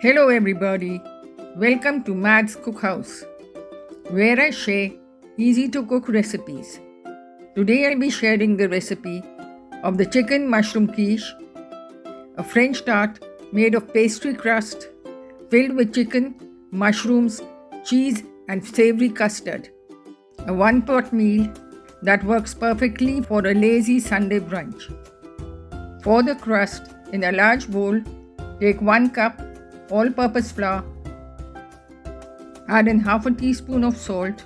Hello everybody, welcome to Mad's Cookhouse, where I share easy to cook recipes. Today I'll be sharing the recipe of the Chicken Mushroom Quiche, a French tart made of pastry crust filled with chicken, mushrooms, cheese and savory custard. A one-pot meal that works perfectly for a lazy Sunday brunch. For the crust, in a large bowl, take 1 cup all-purpose flour, add in half a teaspoon of salt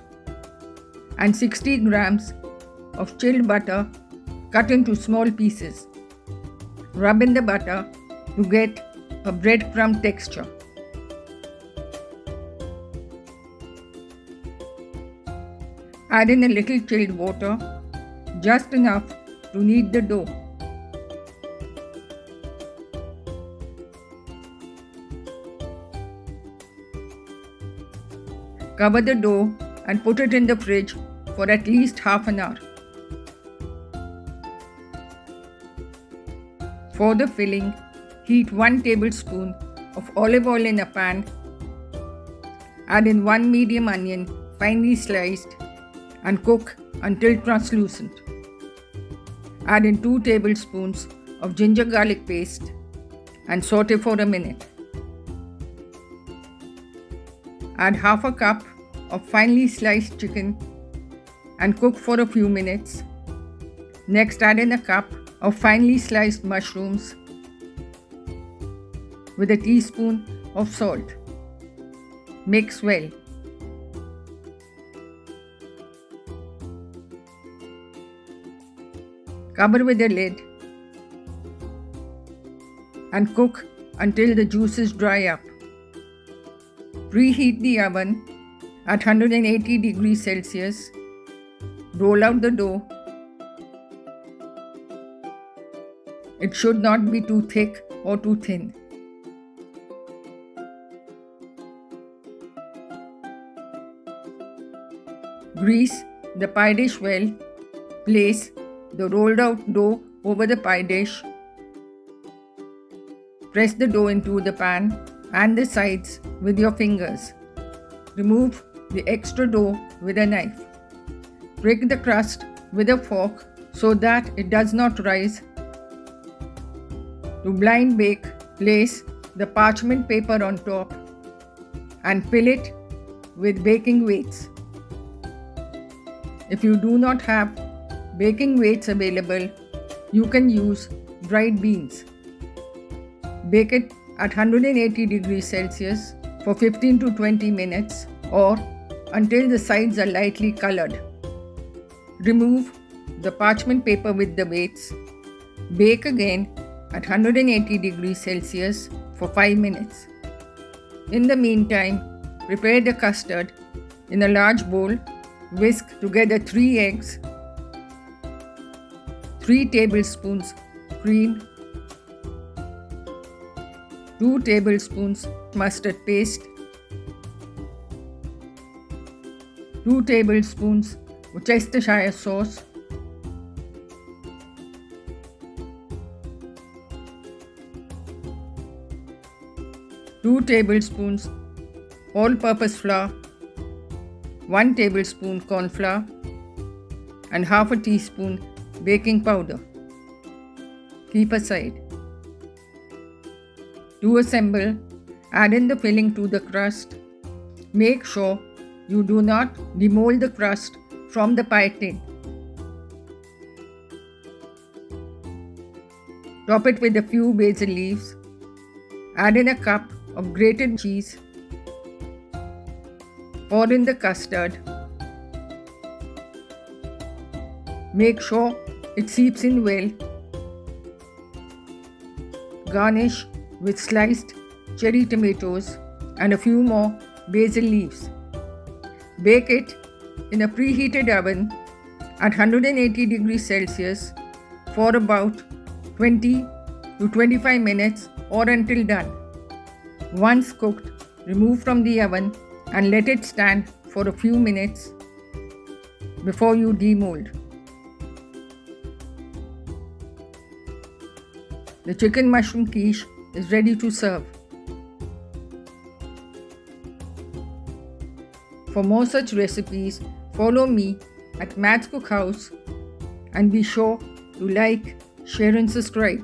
and 60 grams of chilled butter cut into small pieces. Rub in the butter to get a breadcrumb texture. Add in a little chilled water, just enough to knead the dough. Cover the dough and put it in the fridge for at least half an hour. For the filling, heat 1 tablespoon of olive oil in a pan. Add in 1 medium onion, finely sliced, and cook until translucent. Add in 2 tablespoons of ginger garlic paste and saute for a minute. Add half a cup of finely sliced chicken and cook for a few minutes. Next, add in a cup of finely sliced mushrooms with a teaspoon of salt. Mix well. Cover with a lid and cook until the juices dry up. Preheat the oven at 180 degrees Celsius. Roll out the dough. It should not be too thick or too thin. Grease the pie dish well. Place the rolled out dough over the pie dish. Press the dough into the pan and the sides with your fingers. Remove the extra dough with a knife. Prick the crust with a fork so that it does not rise. To blind bake, place the parchment paper on top and fill it with baking weights. If you do not have baking weights available, you can use dried beans. Bake it at 180 degrees Celsius for 15 to 20 minutes or until the sides are lightly colored. Remove the parchment paper with the weights. Bake again at 180 degrees Celsius for 5 minutes. In the meantime, prepare the custard. In a large bowl, whisk together 3 eggs, 3 tablespoons cream, 2 tablespoons mustard paste, 2 tablespoons Worcestershire sauce, 2 tablespoons all-purpose flour, 1 tablespoon corn flour, and half a teaspoon baking powder. Keep aside. To assemble, add in the filling to the crust. Make sure you do not demold the crust from the pie tin. Top it with a few basil leaves. Add in a cup of grated cheese. Pour in the custard. Make sure it seeps in well. Garnish with sliced cherry tomatoes and a few more basil leaves. Bake it in a preheated oven at 180 degrees Celsius for about 20 to 25 minutes or until done. Once cooked, remove from the oven and let it stand for a few minutes before you demold. The chicken mushroom quiche is ready to serve. For more such recipes, follow me at Mads Cook House and be sure to like, share and subscribe.